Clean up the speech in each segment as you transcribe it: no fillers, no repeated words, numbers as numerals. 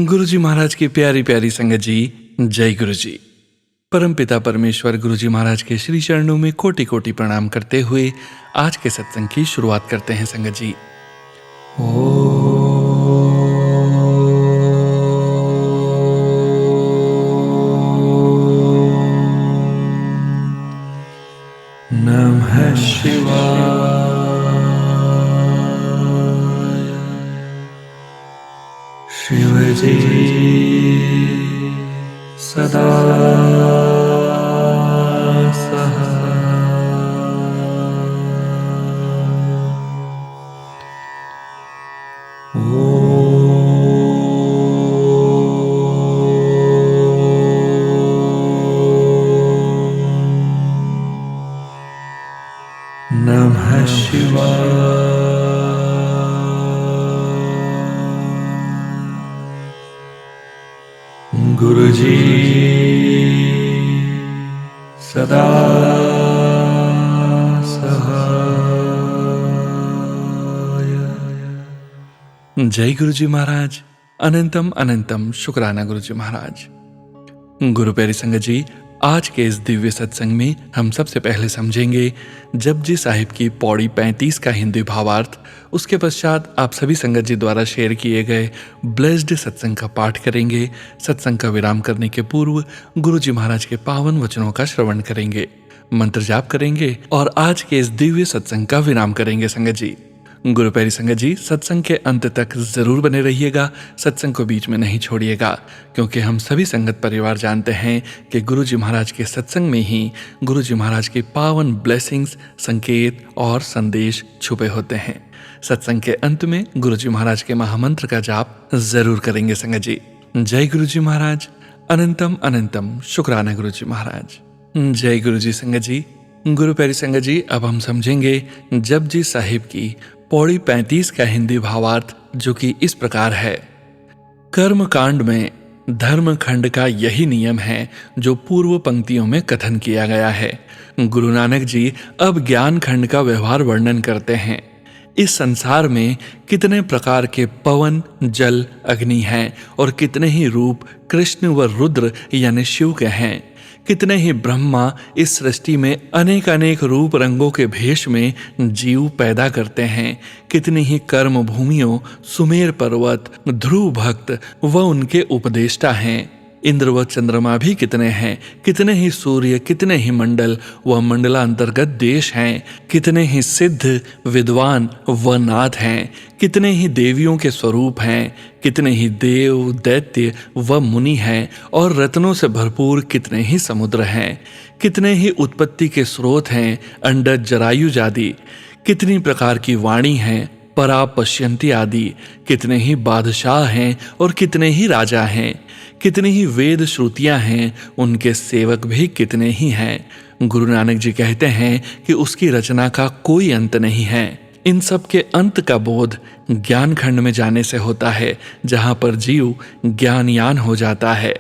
गुरु जी महाराज की प्यारी प्यारी संगत जी, जय गुरु जी। परमपिता परमेश्वर गुरु जी महाराज के श्री चरणों में कोटि कोटि प्रणाम करते हुए आज के सत्संग की शुरुआत करते हैं संगत जी। नमः शिवाय। शिव जी सदा नमः शिवाय। गुरु जी सदा सहाय। जय गुरु जी महाराज। अनंतम अनंतम शुक्राना गुरु जी महाराज। गुरु प्यारी संगत जी, आज के इस दिव्य सत्संग में हम सबसे पहले समझेंगे जपजी साहिब की पौड़ी 35 का हिंदी भावार्थ। उसके पश्चात आप सभी संगत जी द्वारा शेयर किए गए ब्लेस्ड सत्संग का पाठ करेंगे। सत्संग का विराम करने के पूर्व गुरु जी महाराज के पावन वचनों का श्रवण करेंगे, मंत्र जाप करेंगे और आज के इस दिव्य सत्संग का विराम करेंगे संगत जी। गुरु प्यारी संगत जी, सत्संग के अंत तक जरूर बने रहिएगा, सत्संग को बीच में नहीं छोड़िएगा, क्योंकि हम सभी संगत परिवार जानते हैं कि गुरु जी महाराज के सत्संग में ही गुरु जी महाराज के पावन ब्लेसिंग्स, संकेत और संदेश छुपे होते हैं। सत्संग के अंत में गुरु जी महाराज के महामंत्र का जाप जरूर करेंगे संगत जी। जय गुरु जी महाराज। अनंतम अनंतम शुक्राना गुरु जी महाराज। जय गुरु जी संगत जी। गुरु प्यारी संगत जी, अब हम समझेंगे जपजी साहिब की पौड़ी 35 का हिंदी भावार्थ, जो कि इस प्रकार है। कर्म कांड में धर्म खंड का यही नियम है जो पूर्व पंक्तियों में कथन किया गया है। गुरु नानक जी अब ज्ञान खंड का व्यवहार वर्णन करते हैं। इस संसार में कितने प्रकार के पवन, जल, अग्नि हैं और कितने ही रूप कृष्ण व रुद्र यानी शिव के हैं। कितने ही ब्रह्मा इस सृष्टि में अनेक अनेक रूप रंगों के भेष में जीव पैदा करते हैं। कितनी ही कर्म भूमियों, सुमेर पर्वत, ध्रुव भक्त व उनके उपदेष्टा हैं। इंद्र व चंद्रमा भी कितने हैं। कितने ही सूर्य, कितने ही मंडल व मंडलांतर्गत देश हैं। कितने ही सिद्ध, विद्वान व नाथ हैं। कितने ही देवियों के स्वरूप हैं। कितने ही देव, दैत्य व मुनि हैं और रत्नों से भरपूर कितने ही समुद्र हैं। कितने ही उत्पत्ति के स्रोत हैं, अंडज, जरायुज आदि। कितनी प्रकार की वाणी हैं, परा, पश्यंती आदि। कितने ही बादशाह हैं और कितने ही राजा हैं। कितनी ही वेद श्रुतियां हैं, उनके सेवक भी कितने ही हैं। गुरु नानक जी कहते हैं कि उसकी रचना का कोई अंत नहीं है। इन सब के अंत का बोध ज्ञान खंड में जाने से होता है, जहां पर जीव ज्ञानयान हो जाता है।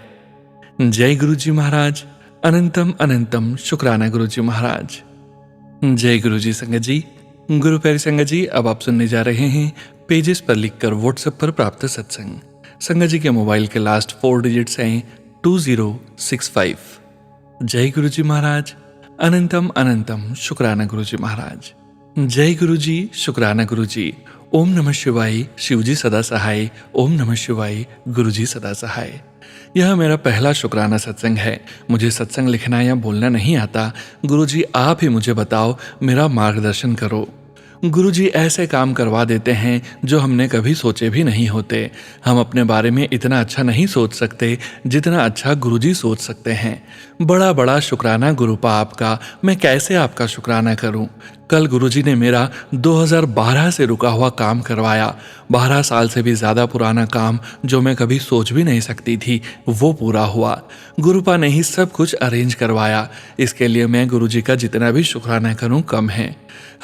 जय गुरु जी महाराज। अनंतम अनंतम शुक्राना गुरु जी महाराज। जय गुरु जी संगत जी। गुरु प्यारी संगत जी, अब आप सुनने जा रहे हैं पेजेस पर लिखकर व्हाट्सएप पर प्राप्त सत्संग। संगत जी के मोबाइल के लास्ट 4 डिजिट्स हैं 2065। जय गुरु जी महाराज। अनंतम अनंतम शुक्राना गुरु जी महाराज। जय गुरु जी, शुक्राना गुरु जी। ओम नमः शिवाय। शिव जी सदा सहाय। ओम नमः शिवाय। गुरु जी सदा सहाय। यह मेरा पहला शुक्राना सत्संग है। मुझे सत्संग लिखना या बोलना नहीं आता। गुरु जी आप ही मुझे बताओ, मेरा मार्गदर्शन करो। गुरु जी ऐसे काम करवा देते हैं जो हमने कभी सोचे भी नहीं होते। हम अपने बारे में इतना अच्छा नहीं सोच सकते जितना अच्छा गुरु जी सोच सकते हैं। बड़ा बड़ा शुक्राना गुरुपा आपका। मैं कैसे आपका शुक्राना करूं। कल गुरुजी ने मेरा 2012 से रुका हुआ काम करवाया। 12 साल से भी ज़्यादा पुराना काम जो मैं कभी सोच भी नहीं सकती थी, वो पूरा हुआ। गुरुपा ने ही सब कुछ अरेंज करवाया। इसके लिए मैं गुरुजी का जितना भी शुक्राना करूं कम है।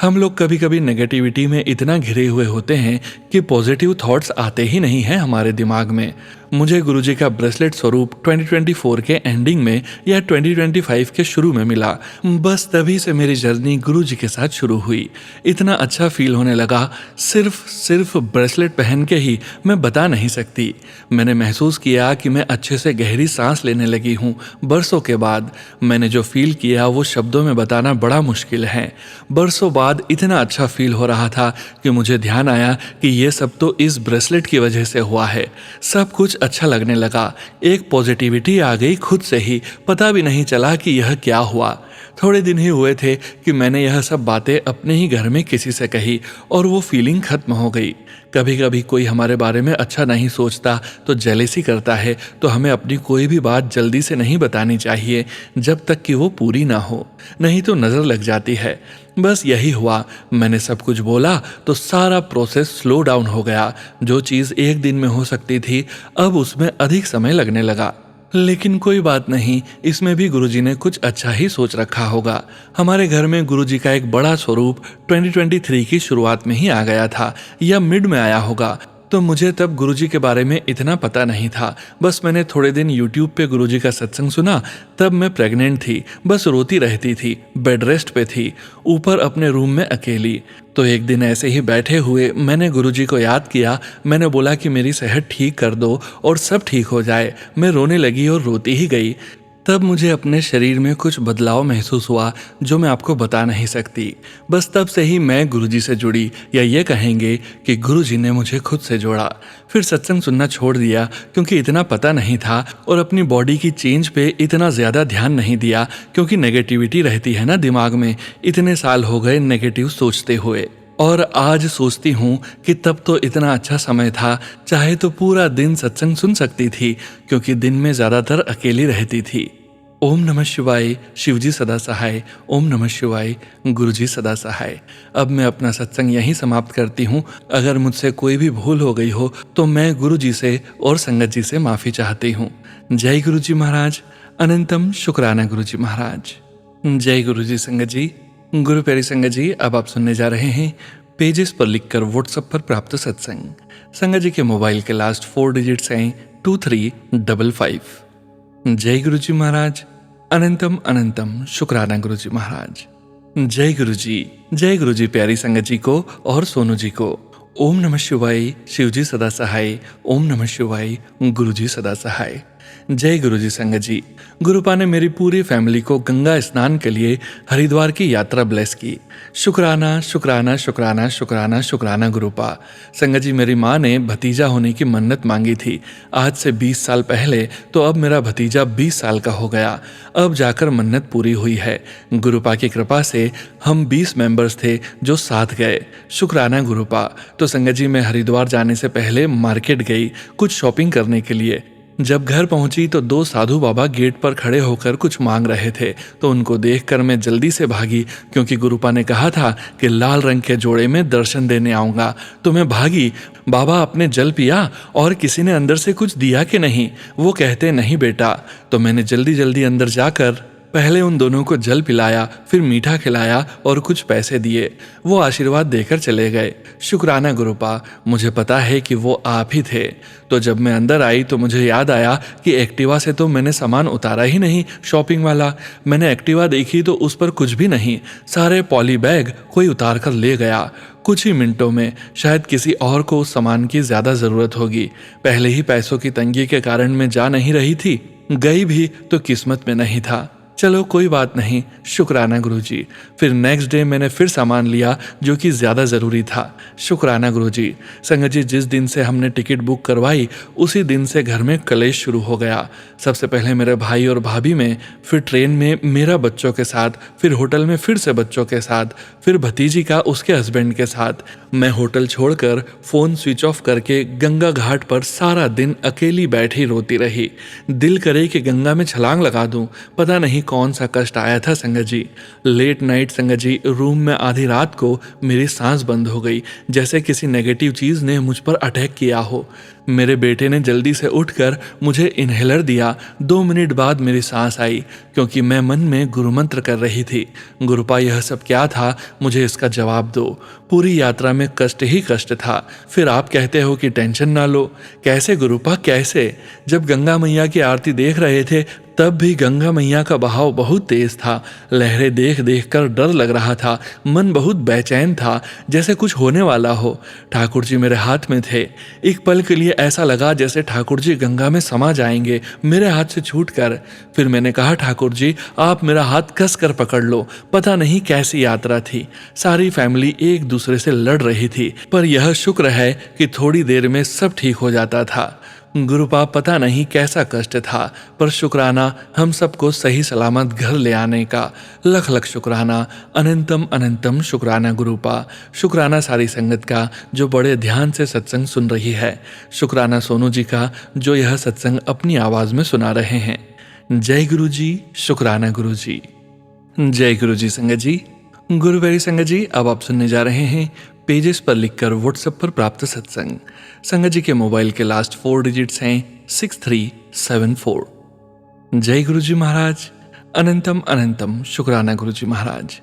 हम लोग कभी कभी नेगेटिविटी में इतना घिरे हुए होते हैं कि पॉजिटिव थॉट्स आते ही नहीं हैं हमारे दिमाग में। मुझे गुरुजी का ब्रेसलेट स्वरूप 2024 के एंडिंग में या 2025 के शुरू में मिला। बस तभी से मेरी जर्नी गुरुजी के साथ शुरू हुई। इतना अच्छा फील होने लगा, सिर्फ ब्रेसलेट पहन के ही मैं बता नहीं सकती। मैंने महसूस किया कि मैं अच्छे से गहरी सांस लेने लगी हूँ। बरसों के बाद मैंने जो फील किया वो शब्दों में बताना बड़ा मुश्किल है। बरसों बाद इतना अच्छा फील हो रहा था कि मुझे ध्यान आया कि ये सब तो इस ब्रेसलेट की वजह से हुआ है। सब कुछ अच्छा लगने लगा, एक पॉजिटिविटी आ गई खुद से ही, पता भी नहीं चला कि यह क्या हुआ। थोड़े दिन ही हुए थे कि मैंने यह सब बातें अपने ही घर में किसी से कही और वो फीलिंग खत्म हो गई। कभी कभी कोई हमारे बारे में अच्छा नहीं सोचता तो जेलेसी करता है, तो हमें अपनी कोई भी बात जल्दी से नहीं बतानी चाहिए जब तक कि वो पूरी ना हो, नहीं तो नज़र लग जाती है। बस यही हुआ, मैंने सब कुछ बोला तो सारा प्रोसेस स्लो डाउन हो गया। जो चीज़ एक दिन में हो सकती थी अब उसमें अधिक समय लगने लगा। लेकिन कोई बात नहीं, इसमें भी गुरुजी ने कुछ अच्छा ही सोच रखा होगा। हमारे घर में गुरुजी का एक बड़ा स्वरूप 2023 की शुरुआत में ही आ गया था या मिड में आया होगा, तो मुझे तब गुरुजी के बारे में इतना पता नहीं था। बस मैंने थोड़े दिन यूट्यूब पे गुरुजी का सत्संग सुना। तब मैं प्रेग्नेंट थी, बस रोती रहती थी, बेड रेस्ट पे थी, ऊपर अपने रूम में अकेली। तो एक दिन ऐसे ही बैठे हुए मैंने गुरुजी को याद किया। मैंने बोला कि मेरी सेहत ठीक कर दो और सब ठीक हो जाए। मैं रोने लगी और रोती ही गई। तब मुझे अपने शरीर में कुछ बदलाव महसूस हुआ जो मैं आपको बता नहीं सकती। बस तब से ही मैं गुरुजी से जुड़ी, या ये कहेंगे कि गुरुजी ने मुझे खुद से जोड़ा। फिर सत्संग सुनना छोड़ दिया क्योंकि इतना पता नहीं था और अपनी बॉडी की चेंज पे इतना ज़्यादा ध्यान नहीं दिया क्योंकि नेगेटिविटी रहती है ना दिमाग में। इतने साल हो गए नेगेटिव सोचते हुए, और आज सोचती हूँ कि तब तो इतना अच्छा समय था, चाहे तो पूरा दिन सत्संग सुन सकती थी क्योंकि दिन में ज़्यादातर अकेली रहती थी। ओम नमः शिवाय, शिवजी सदा सहाय। ओम नमः शिवाय, गुरुजी सदा सहाय। अब मैं अपना सत्संग यहीं समाप्त करती हूँ। अगर मुझसे कोई भी भूल हो गई हो तो मैं गुरुजी से और संगत जी से माफ़ी चाहती हूँ। जय गुरुजी महाराज। अनंतम शुक्राना गुरुजी महाराज। जय गुरुजी संगत जी। गुरु प्यारी संगत जी, अब आप सुनने जा रहे हैं पेजेस पर लिखकर व्हाट्सएप पर प्राप्त सत्संग। संगत जी के मोबाइल के लास्ट 4 डिजिट्स हैं 2355। जय गुरुजी महाराज। अनंतम अनंतम शुक्राना गुरुजी महाराज। जय गुरुजी। जय गुरुजी प्यारी संगत जी को और सोनू जी को। ओम नमः शिवाय, शिवजी सदा सहाय। ओम नमः शिवाय, गुरुजी सदा सहाय। जय गुरुजी संगत जी। गुरुपा ने मेरी पूरी फैमिली को गंगा स्नान के लिए हरिद्वार की यात्रा ब्लेस की। शुक्राना शुक्राना शुक्राना शुक्राना शुक्राना गुरुपा। संगत जी, मेरी माँ ने भतीजा होने की मन्नत मांगी थी आज से 20 साल पहले, तो अब मेरा भतीजा 20 साल का हो गया। अब जाकर मन्नत पूरी हुई है। गुरुपा की कृपा से हम 20 मेंबर्स थे जो साथ गए। शुक्राना गुरुपा। तो संगत जी, मैं हरिद्वार जाने से पहले मार्केट गई कुछ शॉपिंग करने के लिए। जब घर पहुंची तो 2 साधु बाबा गेट पर खड़े होकर कुछ मांग रहे थे, तो उनको देखकर मैं जल्दी से भागी क्योंकि गुरुपा ने कहा था कि लाल रंग के जोड़े में दर्शन देने आऊंगा। तो मैं भागी। बाबा, आपने जल पिया और किसी ने अंदर से कुछ दिया कि नहीं? वो कहते नहीं बेटा। तो मैंने जल्दी जल्दी अंदर जाकर पहले उन दोनों को जल पिलाया, फिर मीठा खिलाया और कुछ पैसे दिए। वो आशीर्वाद देकर चले गए। शुक्राना गुरुपा, मुझे पता है कि वो आप ही थे। तो जब मैं अंदर आई तो मुझे याद आया कि एक्टिवा से तो मैंने सामान उतारा ही नहीं शॉपिंग वाला। मैंने एक्टिवा देखी तो उस पर कुछ भी नहीं, सारे पॉली बैग कोई उतार कर ले गया। कुछ ही मिनटों में शायद किसी और को उस सामान की ज़्यादा ज़रूरत होगी। पहले ही पैसों की तंगी के कारण मैं जा नहीं रही थी, गई भी तो किस्मत में नहीं था। चलो कोई बात नहीं, शुक्राना गुरुजी। फिर नेक्स्ट डे मैंने फिर सामान लिया जो कि ज़्यादा ज़रूरी था। शुक्राना गुरुजी। संगत जी, जिस दिन से हमने टिकट बुक करवाई उसी दिन से घर में कलेश शुरू हो गया। सबसे पहले मेरे भाई और भाभी में, फिर ट्रेन में मेरा बच्चों के साथ, फिर होटल में फिर से बच्चों के साथ, फिर भतीजी का उसके हस्बैंड के साथ। मैं होटल छोड़कर फ़ोन स्विच ऑफ करके गंगा घाट पर सारा दिन अकेली बैठी रोती रही। दिल करे कि गंगा में छलांग लगा दूं। पता नहीं कौन सा कष्ट आया था संगत जी। लेट नाइट संगत जी, रूम में आधी रात को मेरी सांस बंद हो गई, जैसे किसी नेगेटिव चीज़ ने मुझ पर अटैक किया हो। मेरे बेटे ने जल्दी से उठकर मुझे इन्हेलर दिया। 2 मिनट बाद मेरी सांस आई, क्योंकि मैं मन में गुरुमंत्र कर रही थी। गुरुपा, यह सब क्या था? मुझे इसका जवाब दो। पूरी यात्रा में कष्ट ही कष्ट था, फिर आप कहते हो कि टेंशन ना लो। कैसे गुरुपा, कैसे? जब गंगा मैया की आरती देख रहे थे तब भी गंगा मैया का बहाव बहुत तेज था। लहरें देख देख कर डर लग रहा था। मन बहुत बेचैन था, जैसे कुछ होने वाला हो। ठाकुर जी मेरे हाथ में थे। एक पल के लिए ऐसा लगा जैसे ठाकुर जी गंगा में समा जाएंगे मेरे हाथ से छूटकर। फिर मैंने कहा, ठाकुर जी आप मेरा हाथ कस कर पकड़ लो। पता नहीं कैसी यात्रा थी। सारी फैमिली एक दूसरे से लड़ रही थी, पर यह शुक्र है कि थोड़ी देर में सब ठीक हो जाता था। गुरुपा, पता नहीं कैसा कष्ट था, पर शुक्राना हम सबको सही सलामत घर ले आने का। लख लख शुक्राना, अनंतम अनंतम शुक्राना गुरुपा। शुक्राना सारी संगत का जो बड़े ध्यान से सत्संग सुन रही है। शुक्राना सोनू जी का जो यह सत्संग अपनी आवाज में सुना रहे हैं। जय गुरु जी, शुक्राना गुरु जी। जय गुरु जी संगत जी। गुरुवेरी संगत जी, अब आप सुनने जा रहे हैं पेजेस पर लिखकर व्हाट्सएप पर प्राप्त सत्संग। संगत जी के मोबाइल के लास्ट 4 डिजिट्स हैं 6374। जय गुरु जी महाराज, अनंतम अनंतम शुक्राना गुरु जी महाराज।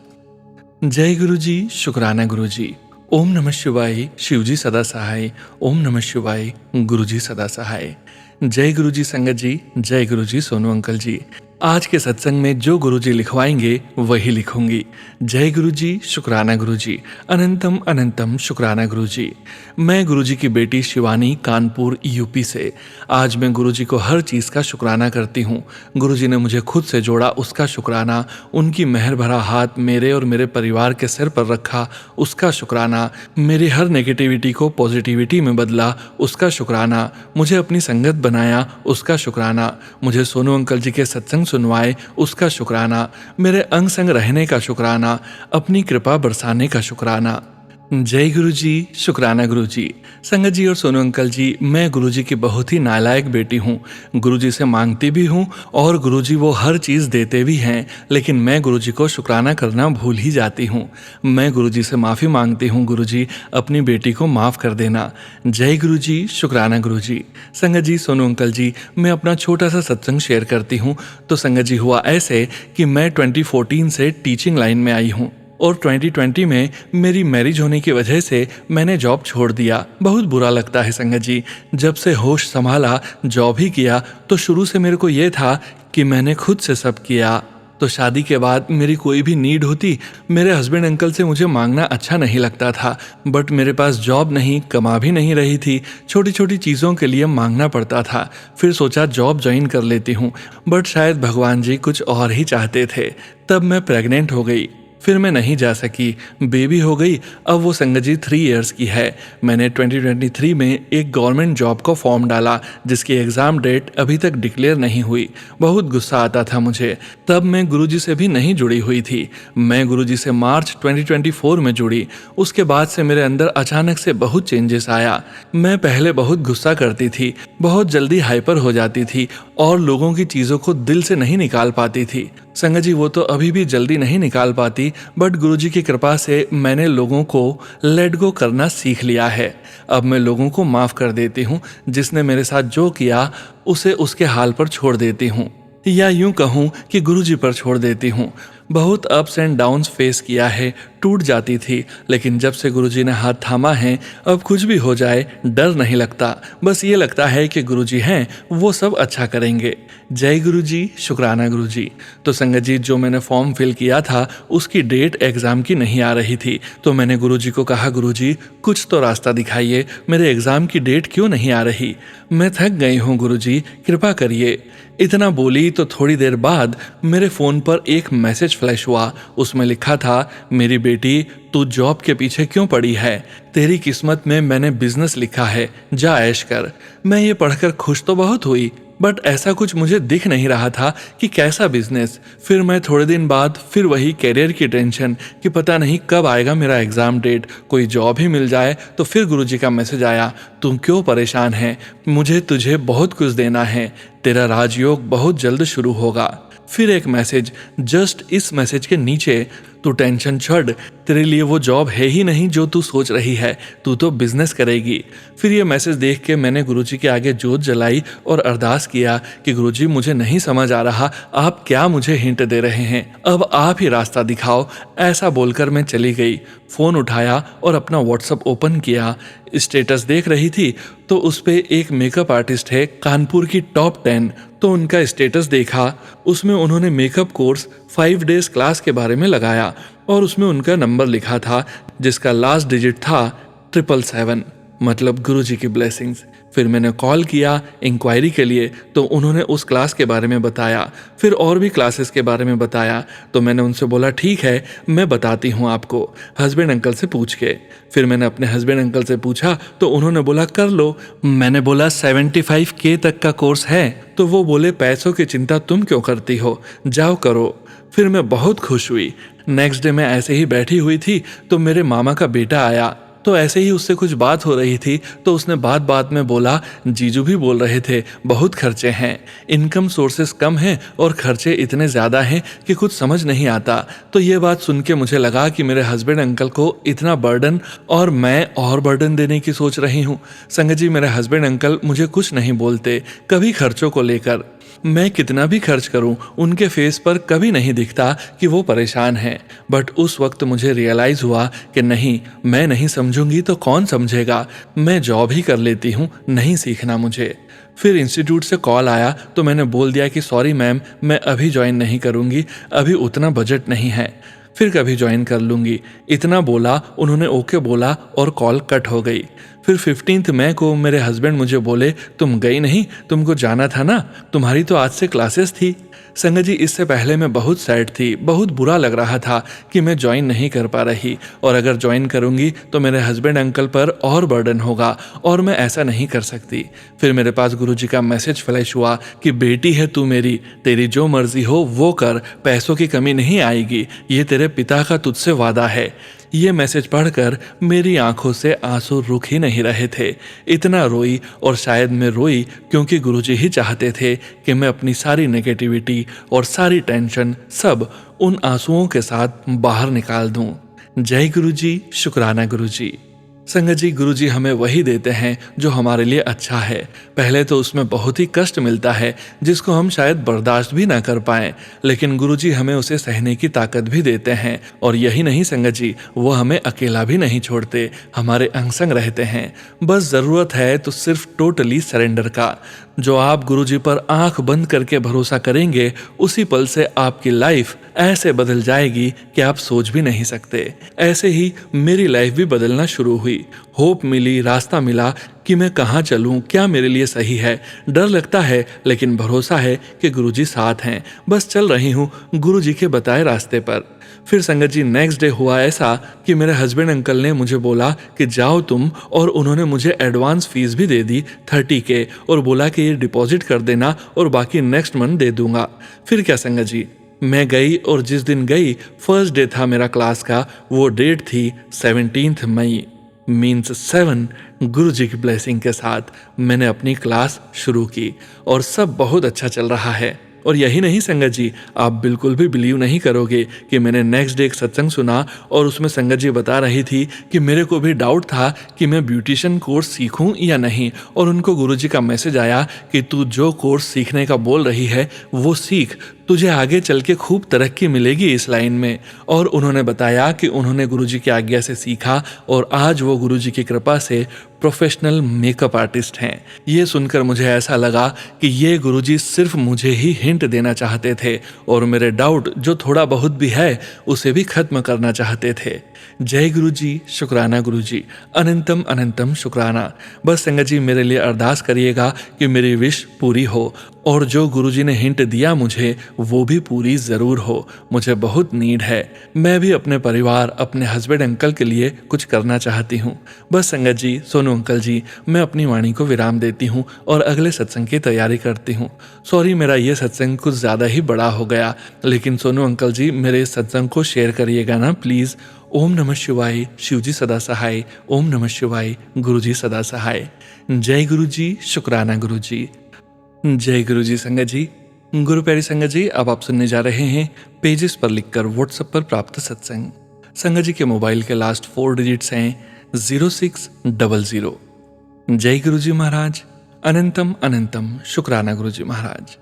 जय गुरु जी, शुक्राना गुरु जी। ओम नमः शिवाय, शिव जी सदा सहाय। ओम नमः शिवाय, गुरु जी सदा सहाय। जय गुरु जी संगत जी। जय गुरु जी सोनू अंकल जी। आज के सत्संग में जो गुरु जी लिखवाएंगे वही लिखूंगी। जय गुरु जी, शुक्राना गुरु जी। अनंतम अनंतम शुक्राना गुरु जी। मैं गुरु जी की बेटी शिवानी, कानपुर यूपी से। आज मैं गुरु जी को हर चीज का शुक्राना करती हूँ। गुरु जी ने मुझे खुद से जोड़ा, उसका शुक्राना। उनकी मेहर भरा हाथ मेरे और मेरे परिवार के सिर पर रखा, उसका शुक्राना। मेरी हर नेगेटिविटी को पॉजिटिविटी में बदला, उसका शुक्राना। मुझे अपनी संगत बनाया, उसका शुक्राना। मुझे सोनू अंकल जी के सत्संग सुनवाए, उसका शुक्राना। मेरे अंग संग रहने का शुक्राना। अपनी कृपा बरसाने का शुक्राना। जय गुरु जी, शुक्राना गुरु जी। संगत जी और सोनू अंकल जी, मैं गुरु जी की बहुत ही नालायक बेटी हूँ। गुरु जी से मांगती भी हूँ और गुरु जी वो हर चीज़ देते भी हैं, लेकिन मैं गुरु जी को शुक्राना करना भूल ही जाती हूँ। मैं गुरु जी से माफ़ी मांगती हूँ, गुरु जी अपनी बेटी को माफ़ कर देना। जय गुरु जी, शुक्राना गुरु जी। संगत जी, सोनू अंकल जी, मैं अपना छोटा सा सत्संग शेयर करती हूँ। तो संगत जी, हुआ ऐसे कि मैं 2014 से टीचिंग लाइन में आई हूँ और 2020 में मेरी मैरिज होने की वजह से मैंने जॉब छोड़ दिया। बहुत बुरा लगता है संगत जी। जब से होश संभाला, जॉब ही किया, तो शुरू से मेरे को ये था कि मैंने खुद से सब किया। तो शादी के बाद मेरी कोई भी नीड होती, मेरे हस्बैंड अंकल से मुझे मांगना अच्छा नहीं लगता था। बट मेरे पास जॉब नहीं, कमा भी नहीं रही थी, छोटी छोटी चीज़ों के लिए मांगना पड़ता था। फिर सोचा जॉब ज्वाइन कर लेती हूँ, बट शायद भगवान जी कुछ और ही चाहते थे। तब मैं प्रेग्नेंट हो गई, फिर मैं नहीं जा सकी, बेबी हो गई। अब वो संगत जी 3 इयर्स की है। मैंने 2023 में एक गवर्नमेंट जॉब का फॉर्म डाला, जिसकी एग्ज़ाम डेट अभी तक डिक्लेयर नहीं हुई। बहुत गुस्सा आता था मुझे। तब मैं गुरुजी से भी नहीं जुड़ी हुई थी। मैं गुरुजी से मार्च 2024 में जुड़ी। उसके बाद से मेरे अंदर अचानक से बहुत चेंजेस आया। मैं पहले बहुत गुस्सा करती थी, बहुत जल्दी हाइपर हो जाती थी और लोगों की चीज़ों को दिल से नहीं निकाल पाती थी। संगत जी, वो तो अभी भी जल्दी नहीं निकाल पाती, बट गुरुजी की कृपा से मैंने लोगों को लेट गो करना सीख लिया है। अब मैं लोगों को माफ़ कर देती हूँ। जिसने मेरे साथ जो किया उसे उसके हाल पर छोड़ देती हूँ, या यूं कहूँ कि गुरुजी पर छोड़ देती हूँ। बहुत अप्स एंड डाउन्स फेस किया है, टूट जाती थी, लेकिन जब से गुरुजी ने हाथ थामा है, अब कुछ भी हो जाए डर नहीं लगता। बस ये लगता है कि गुरुजी हैं, वो सब अच्छा करेंगे। जय गुरुजी, शुक्राना गुरुजी। तो संगत जी, जो मैंने फॉर्म फिल किया था उसकी डेट एग्ज़ाम की नहीं आ रही थी, तो मैंने गुरुजी को कहा, गुरुजी कुछ तो रास्ता दिखाइए, मेरे एग्ज़ाम की डेट क्यों नहीं आ रही? मैं थक गई हूँ गुरुजी, कृपा करिए। इतना बोली तो थोड़ी देर बाद मेरे फ़ोन पर एक मैसेज फ्लैश हुआ। उसमें लिखा था, मेरी बेटी तू जॉब के पीछे क्यों पड़ी है? तेरी किस्मत में मैंने बिजनेस लिखा है, जा ऐश कर। मैं ये पढ़कर खुश तो बहुत हुई, बट ऐसा कुछ मुझे दिख नहीं रहा था कि कैसा बिजनेस। फिर मैं थोड़े दिन बाद फिर वही कैरियर की टेंशन कि पता नहीं कब आएगा मेरा एग्ज़ाम डेट, कोई जॉब ही मिल जाए। तो फिर गुरुजी का मैसेज आया, तुम क्यों परेशान है, मुझे तुझे बहुत कुछ देना है, तेरा राजयोग बहुत जल्द शुरू होगा। फिर एक मैसेज, जस्ट इस मैसेज के नीचे, तू टेंशन छोड़, तेरे लिए वो जॉब है ही नहीं जो तू सोच रही है, तू तो बिजनेस करेगी। फिर ये मैसेज देख के मैंने गुरुजी के आगे जोत जलाई और अरदास किया कि गुरुजी मुझे नहीं समझ आ रहा, आप क्या मुझे हिंट दे रहे हैं, अब आप ही रास्ता दिखाओ। ऐसा बोलकर मैं चली गई। फ़ोन उठाया और अपना व्हाट्सएप ओपन किया। स्टेटस देख रही थी तो उस पे एक मेकअप आर्टिस्ट है कानपुर की टॉप 10, तो उनका स्टेटस देखा। उसमें उन्होंने मेकअप कोर्स 5 डेज क्लास के बारे में लगाया और उसमें उनका नंबर लिखा था जिसका लास्ट डिजिट था 777, मतलब गुरुजी की ब्लेसिंग्स। फिर मैंने कॉल किया इंक्वायरी के लिए, तो उन्होंने उस क्लास के बारे में बताया, फिर और भी क्लासेस के बारे में बताया। तो मैंने उनसे बोला ठीक है मैं बताती हूँ आपको, हस्बैंड अंकल से पूछ के। फिर मैंने अपने हस्बैंड अंकल से पूछा तो उन्होंने बोला कर लो। मैंने बोला 75K तक का कोर्स है, तो वो बोले पैसों की चिंता तुम क्यों करती हो, जाओ करो। फिर मैं बहुत खुश हुई। नेक्स्ट डे मैं ऐसे ही बैठी हुई थी तो मेरे मामा का बेटा आया, तो ऐसे ही उससे कुछ बात हो रही थी तो उसने बात बात में बोला जीजू भी बोल रहे थे बहुत खर्चे हैं, इनकम सोर्सेस कम हैं और खर्चे इतने ज़्यादा हैं कि कुछ समझ नहीं आता। तो ये बात सुन के मुझे लगा कि मेरे हस्बैंड अंकल को इतना बर्डन और मैं और बर्डन देने की सोच रही हूँ। संगत जी मेरे हस्बैंड अंकल मुझे कुछ नहीं बोलते कभी खर्चों को लेकर। मैं कितना भी खर्च करूं उनके फेस पर कभी नहीं दिखता कि वो परेशान हैं। बट उस वक्त मुझे रियलाइज़ हुआ कि नहीं, मैं नहीं समझूंगी तो कौन समझेगा, मैं जॉब ही कर लेती हूँ, नहीं सीखना मुझे। फिर इंस्टीट्यूट से कॉल आया तो मैंने बोल दिया कि सॉरी मैम मैं अभी ज्वाइन नहीं करूँगी, अभी उतना बजट नहीं है, फिर कभी ज्वाइन कर लूँगी। इतना बोला, उन्होंने ओके बोला और कॉल कट हो गई। फिर 15 मई को मेरे हस्बैंड मुझे बोले तुम गई नहीं, तुमको जाना था ना, तुम्हारी तो आज से क्लासेस थी। संगत जी इससे पहले मैं बहुत सैड थी, बहुत बुरा लग रहा था कि मैं ज्वाइन नहीं कर पा रही और अगर ज्वाइन करूंगी तो मेरे हस्बैंड अंकल पर और बर्डन होगा और मैं ऐसा नहीं कर सकती। फिर मेरे पास गुरुजी का मैसेज फ्लैश हुआ कि बेटी है तू मेरी, तेरी जो मर्जी हो वो कर, पैसों की कमी नहीं आएगी, ये तेरे पिता का तुझसे वादा है। ये मैसेज पढ़कर मेरी आंखों से आंसू रुक ही नहीं रहे थे। इतना रोई और शायद मैं रोई क्योंकि गुरुजी ही चाहते थे कि मैं अपनी सारी नेगेटिविटी और सारी टेंशन सब उन आंसुओं के साथ बाहर निकाल दूं। जय गुरुजी, शुक्राना गुरुजी। संगत जी गुरुजी हमें वही देते हैं जो हमारे लिए अच्छा है। पहले तो उसमें बहुत ही कष्ट मिलता है जिसको हम शायद बर्दाश्त भी ना कर पाएं, लेकिन गुरुजी हमें उसे सहने की ताकत भी देते हैं। और यही नहीं संगत जी, वो हमें अकेला भी नहीं छोड़ते, हमारे अंग संग रहते हैं। बस ज़रूरत है तो सिर्फ टोटली सरेंडर का। जो आप गुरुजी पर आंख बंद करके भरोसा करेंगे उसी पल से आपकी लाइफ ऐसे बदल जाएगी कि आप सोच भी नहीं सकते। ऐसे ही मेरी लाइफ भी बदलना शुरू हुई। होप मिली, रास्ता मिला कि मैं कहाँ चलूँ, क्या मेरे लिए सही है। डर लगता है लेकिन भरोसा है कि गुरुजी साथ हैं, बस चल रही हूँ गुरुजी के बताए रास्ते पर। फिर संगत जी नेक्स्ट डे हुआ ऐसा कि मेरे हस्बैंड अंकल ने मुझे बोला कि जाओ तुम, और उन्होंने मुझे एडवांस फीस भी दे दी 30K और बोला कि ये डिपॉजिट कर देना और बाकी नेक्स्ट मंथ दे दूंगा। फिर क्या संगत जी, मैं गई और जिस दिन गई फर्स्ट डे था मेरा क्लास का, वो डेट थी 17 मई मीन्स 7। गुरुजी की ब्लेसिंग के साथ मैंने अपनी क्लास शुरू की और सब बहुत अच्छा चल रहा है। और यही नहीं संगत जी, आप बिल्कुल भी बिलीव नहीं करोगे कि मैंने नेक्स्ट डे एक सत्संग सुना और उसमें संगत जी बता रही थी कि मेरे को भी डाउट था कि मैं ब्यूटिशियन कोर्स सीखूं या नहीं, और उनको गुरुजी का मैसेज आया कि तू जो कोर्स सीखने का बोल रही है वो सीख, तुझे आगे चल के खूब तरक्की मिलेगी इस लाइन में। और उन्होंने बताया कि उन्होंने गुरुजी की आज्ञा से सीखा और आज वो गुरुजी की कृपा से प्रोफेशनल मेकअप आर्टिस्ट हैं। ये सुनकर मुझे ऐसा लगा कि ये गुरुजी सिर्फ मुझे ही हिंट देना चाहते थे और मेरे डाउट जो थोड़ा बहुत भी है उसे भी खत्म करना चाहते थे। जय गुरुजी, शुक्राना गुरुजी, अनंतम अनंतम शुक्राना। बस संगत जी मेरे लिए अरदास करिएगा कि मेरी विश पूरी हो और जो गुरुजी ने हिंट दिया मुझे वो भी पूरी ज़रूर हो। मुझे बहुत नीड है, मैं भी अपने परिवार, अपने हस्बैंड अंकल के लिए कुछ करना चाहती हूँ। बस संगत जी, सोनू अंकल जी, मैं अपनी वाणी को विराम देती हूँ और अगले सत्संग की तैयारी करती हूँ। सॉरी मेरा ये सत्संग कुछ ज़्यादा ही बड़ा हो गया, लेकिन सोनू अंकल जी मेरे इस सत्संग को शेयर करिएगा ना प्लीज़। ओम नमः शिवाय, शिवजी सदा सहाय। ओम नमः शिवाय, गुरुजी सदा सहाय। जय गुरुजी, शुक्राना गुरुजी। जय गुरुजी। संगत जी, गुरु प्यारी संगत जी, अब आप सुनने जा रहे हैं पेजेस पर लिखकर व्हाट्सएप पर प्राप्त सत्संग। संगत जी के मोबाइल के लास्ट 4 डिजिट्स हैं 0600। जय गुरु जी महाराज। अनंतम अनंतम शुक्राना गुरु जी महाराज।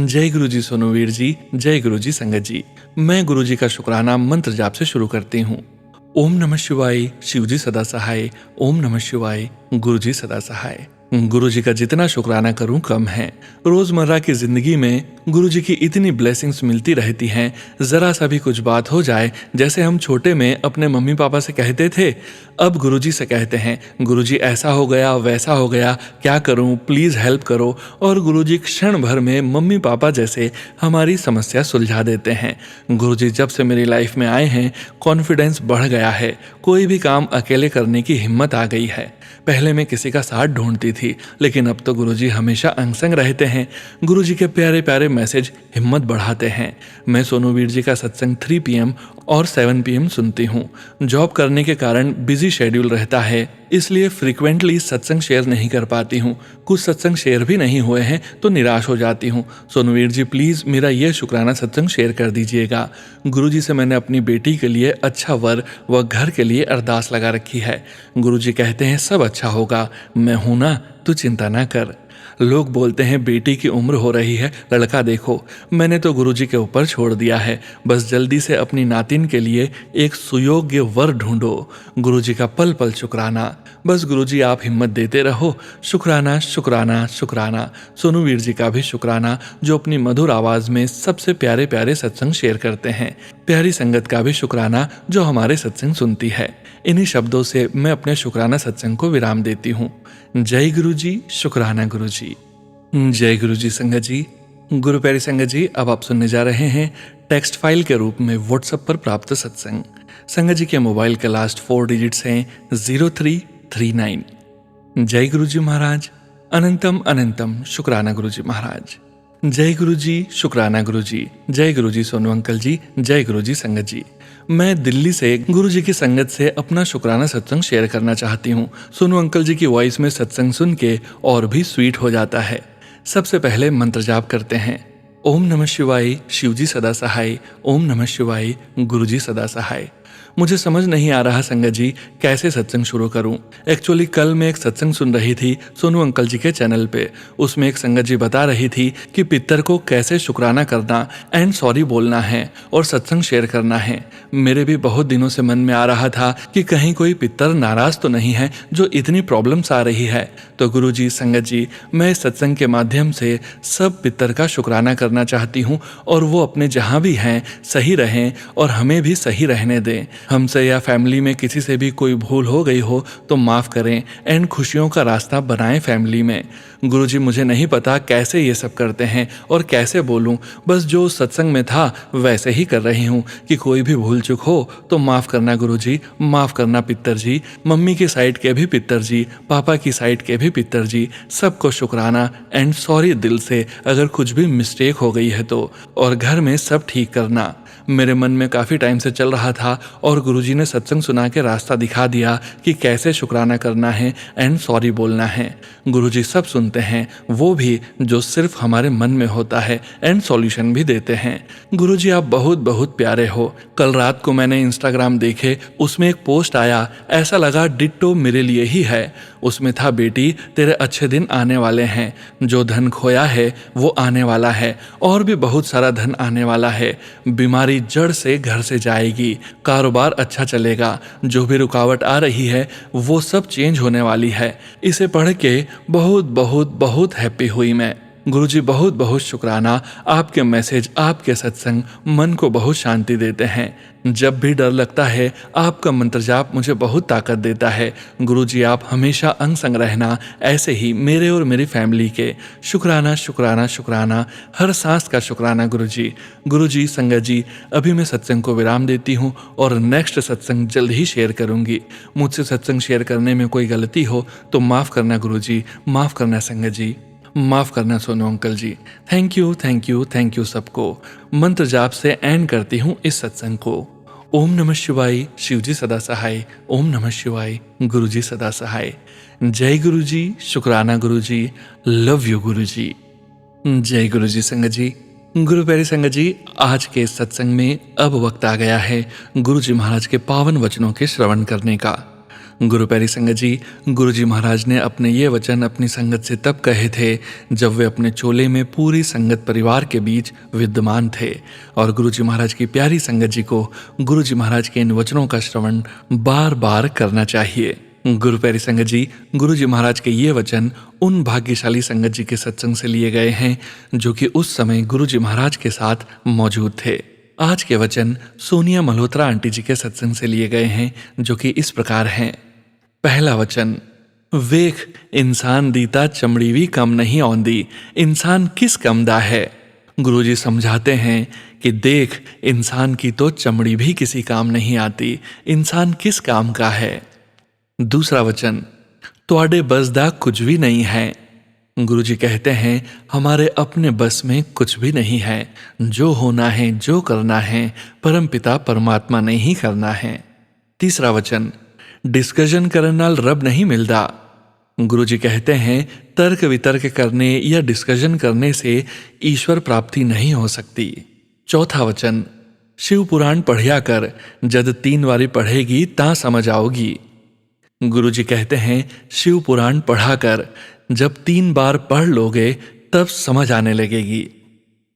जय गुरु जी सोनूवीर जी। जय गुरु जी संगत जी। मैं गुरु जी का शुक्राना मंत्र जाप से शुरू करती हूँ। ओम नमः शिवाय, शिव जी सदा सहाय। ओम नमः शिवाय, गुरु जी सदा सहाय। गुरु जी का जितना शुक्राना करूं कम है। रोजमर्रा की जिंदगी में गुरु जी की इतनी ब्लेसिंग्स मिलती रहती हैं, जरा सा भी कुछ बात हो जाए, जैसे हम छोटे में अपने मम्मी पापा से कहते थे, अब गुरु जी से कहते हैं गुरु जी ऐसा हो गया वैसा हो गया, क्या करूं, प्लीज हेल्प करो। और गुरु जी क्षण भर में मम्मी पापा जैसे हमारी समस्या सुलझा देते हैं। गुरु जी जब से मेरी लाइफ में आए हैं, कॉन्फिडेंस बढ़ गया है, कोई भी काम अकेले करने की हिम्मत आ गई है। पहले मैं किसी का साथ ढूंढती थी, लेकिन अब तो गुरुजी हमेशा अंग संग रहते हैं। गुरुजी के प्यारे प्यारे मैसेज हिम्मत बढ़ाते हैं। मैं सोनूवीर जी का सत्संग 3 PM और 7 PM सुनती हूँ। जॉब करने के कारण बिजी शेड्यूल रहता है, इसलिए फ्रिक्वेंटली सत्संग शेयर नहीं कर पाती हूँ। कुछ सत्संग शेयर भी नहीं हुए हैं तो निराश हो जाती हूँ। सोनूवीर जी प्लीज मेरा यह शुक्राना सत्संग शेयर कर दीजिएगा। गुरुजी से मैंने अपनी बेटी के लिए अच्छा वर व घर के लिए अरदास लगा रखी है। गुरुजी कहते हैं सब अच्छा होगा, मैं हूं ना, तू चिंता ना कर। लोग बोलते हैं बेटी की उम्र हो रही है, लड़का देखो। मैंने तो गुरुजी के ऊपर छोड़ दिया है, बस जल्दी से अपनी नातिन के लिए एक सुयोग्य वर ढूंढो। गुरुजी का पल पल शुक्राना। बस गुरुजी आप हिम्मत देते रहो। शुक्राना शुक्राना शुक्राना। सोनूवीर जी का भी शुक्राना, जो अपनी मधुर आवाज में सबसे प्यारे प्यारे सत्संग शेयर करते हैं। प्यारी संगत का भी शुक्राना, जो हमारे सत्संग सुनती है। इन्हीं शब्दों से मैं अपने शुक्राना सत्संग को विराम देती हूँ। जय गुरु जी, शुक्राना गुरु जी। जय गुरु जी संगत जी। गुरु प्यारी संगत जी, अब आप सुनने जा रहे हैं टेक्स्ट फाइल के रूप में व्हाट्सएप पर प्राप्त सत्संग। संगत जी के मोबाइल के लास्ट 4 डिजिट्स हैं 0339। जय गुरु जी महाराज। अनंतम अनंतम शुक्राना गुरु जी महाराज। जय गुरु जी, शुक्राना गुरु जी। जय गुरु जी सोनू अंकल जी। जय गुरु जी संगत जी। मैं दिल्ली से गुरु जी की संगत से अपना शुक्राना सत्संग शेयर करना चाहती हूँ। सोनू अंकल जी की वॉइस में सत्संग सुन के और भी स्वीट हो जाता है। सबसे पहले मंत्र जाप करते हैं। ओम नमः शिवाय, शिव जी सदा सहाय। ओम नमः शिवाय, गुरु जी सदा सहाय। मुझे समझ नहीं आ रहा संगत जी कैसे सत्संग शुरू करूं। एक्चुअली कल मैं एक सत्संग सुन रही थी सोनू अंकल जी के चैनल पे। उसमें एक संगत जी बता रही थी कि पितर को कैसे शुक्राना करना एंड सॉरी बोलना है और सत्संग शेयर करना है। मेरे भी बहुत दिनों से मन में आ रहा था कि कहीं कोई पितर नाराज तो नहीं है जो इतनी प्रॉब्लम्स आ रही है। तो गुरु जी, संगत जी, मैं इस सत्संग के माध्यम से सब पितर का शुक्राना करना चाहती हूँ और वो अपने जहाँ भी हैं सही रहें और हमें भी सही रहने दें। हमसे या फैमिली में किसी से भी कोई भूल हो गई हो तो माफ़ करें एंड खुशियों का रास्ता बनाएं फैमिली में। गुरुजी, मुझे नहीं पता कैसे ये सब करते हैं और कैसे बोलूं, बस जो सत्संग में था वैसे ही कर रही हूं कि कोई भी भूल चूक हो तो माफ़ करना गुरुजी, माफ़ करना पितर जी। मम्मी की साइड के भी पितर जी, पापा की साइड के भी पितर जी, सबको शुक्राना एंड सॉरी दिल से अगर कुछ भी मिस्टेक हो गई है तो। और घर में सब ठीक करना। मेरे मन में काफ़ी टाइम से चल रहा था और गुरुजी ने सत्संग सुना के रास्ता दिखा दिया कि कैसे शुक्राना करना है एंड सॉरी बोलना है। गुरुजी सब सुनते हैं, वो भी जो सिर्फ हमारे मन में होता है, एंड सॉल्यूशन भी देते हैं। गुरुजी आप बहुत बहुत प्यारे हो। कल रात को मैंने इंस्टाग्राम देखे, उसमें एक पोस्ट आया, ऐसा लगा डिट्टो मेरे लिए ही है। उसमें था, बेटी तेरे अच्छे दिन आने वाले हैं, जो धन खोया है वो आने वाला है और भी बहुत सारा धन आने वाला है। बीमारी जड़ से घर से जाएगी, कारोबार अच्छा चलेगा, जो भी रुकावट आ रही है वो सब चेंज होने वाली है। इसे पढ़ के बहुत बहुत बहुत हैप्पी हुई मैं। गुरुजी बहुत बहुत शुक्राना। आपके मैसेज, आपके सत्संग मन को बहुत शांति देते हैं। जब भी डर लगता है आपका मंत्र जाप मुझे बहुत ताकत देता है। गुरुजी आप हमेशा अंग संग रहना, ऐसे ही मेरे और मेरी फैमिली के। शुक्राना शुक्राना शुक्राना, हर सांस का शुक्राना गुरुजी। गुरुजी, संगत जी, अभी मैं सत्संग को विराम देती हूँ और नेक्स्ट सत्संग जल्द ही शेयर करूँगी। मुझसे सत्संग शेयर करने में कोई गलती हो तो माफ़ करना गुरुजी, माफ़ करना संगत जी, माफ़ करना Sonu uncle ji. Thank you thank you thank you सबको। मंत्र जाप से एंड करती हूँ इस सत्संग को। ओम नमः शिवाय, शिव जी सदा सहाय। ओम नमः शिवाय, गुरु जी सदा सहाय। जय गुरु जी, शुक्राना गुरु जी, लव यू गुरु जी। जय गुरु जी संगत जी। गुरु प्यारी संगत जी, आज के इस सत्संग में अब वक्त आ गया है गुरु जी महाराज के पावन वचनों के श्रवण करने का। गुरु प्यारी संगत जी, गुरु जी महाराज ने अपने ये वचन अपनी संगत से तब कहे थे जब वे अपने चोले में पूरी संगत परिवार के बीच विद्यमान थे, और गुरु जी महाराज की प्यारी संगत जी को गुरु जी महाराज के इन वचनों का श्रवण बार बार करना चाहिए। गुरु प्यारी संगत जी, गुरु जी महाराज के ये वचन उन भाग्यशाली संगत जी के सत्संग से लिए गए हैं जो कि उस समय गुरु जी महाराज के साथ मौजूद थे। आज के वचन सोनिया मल्होत्रा आंटी जी के सत्संग से लिए गए हैं जो कि इस प्रकार हैं। पहला वचन, वेख इंसान दीता चमड़ी भी कम नहीं औंदी, इंसान किस कम दा है। गुरु जी समझाते हैं कि देख, इंसान की तो चमड़ी भी किसी काम नहीं आती, इंसान किस काम का है। दूसरा वचन, तुआडे बस दा कुछ भी नहीं है। गुरु जी कहते हैं हमारे अपने बस में कुछ भी नहीं है, जो होना है जो करना है परमपिता परमात्मा ने ही करना है। तीसरा वचन, डिस्कशन करने नाल रब नहीं मिलता। गुरु जी कहते हैं तर्क वितर्क करने या डिस्कशन करने से ईश्वर प्राप्ति नहीं हो सकती। चौथा वचन, शिव पुराण पढ़िया कर, जद 3 बारी पढ़ेगी ता समझ आओगी। गुरु जी कहते हैं शिव पुराण पढ़ा कर, जब 3 बार पढ़ लोगे तब समझ आने लगेगी।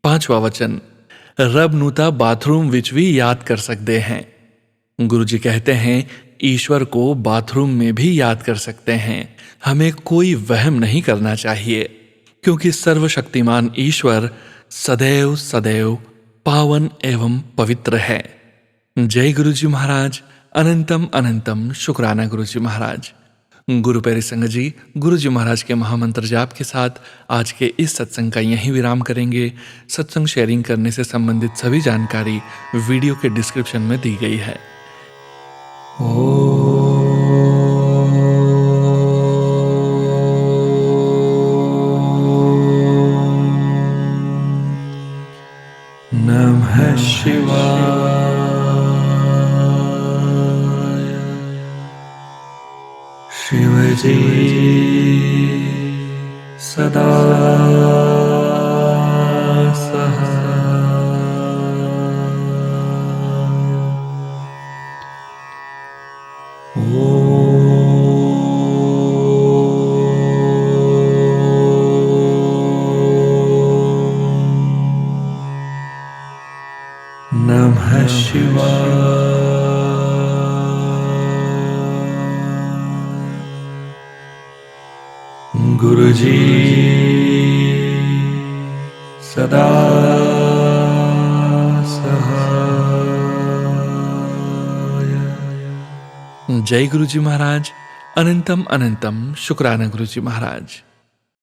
पांचवा वचन, रब नूता बाथरूम विच भी याद कर सकते हैं। गुरु जी कहते हैं ईश्वर को बाथरूम में भी याद कर सकते हैं। हमें कोई वहम नहीं करना चाहिए, क्योंकि सर्वशक्तिमान ईश्वर सदैव सदैव पावन एवं पवित्र है। जय गुरु जी महाराज। अनंतम अनंतम शुक्राना गुरु जी महाराज। गुरु प्यारी संगत जी, गुरु जी महाराज के महामंत्र जाप के साथ आज के इस सत्संग का यहीं विराम करेंगे। सत्संग शेयरिंग करने से संबंधित सभी जानकारी वीडियो के डिस्क्रिप्शन में दी गई है। नमः शिवाय। शिवजी सदा नमः शिवाय। गुरु जी सदा सहाय। जय गुरु जी महाराज। अनंतम अनंतम शुक्राना गुरु जी महाराज।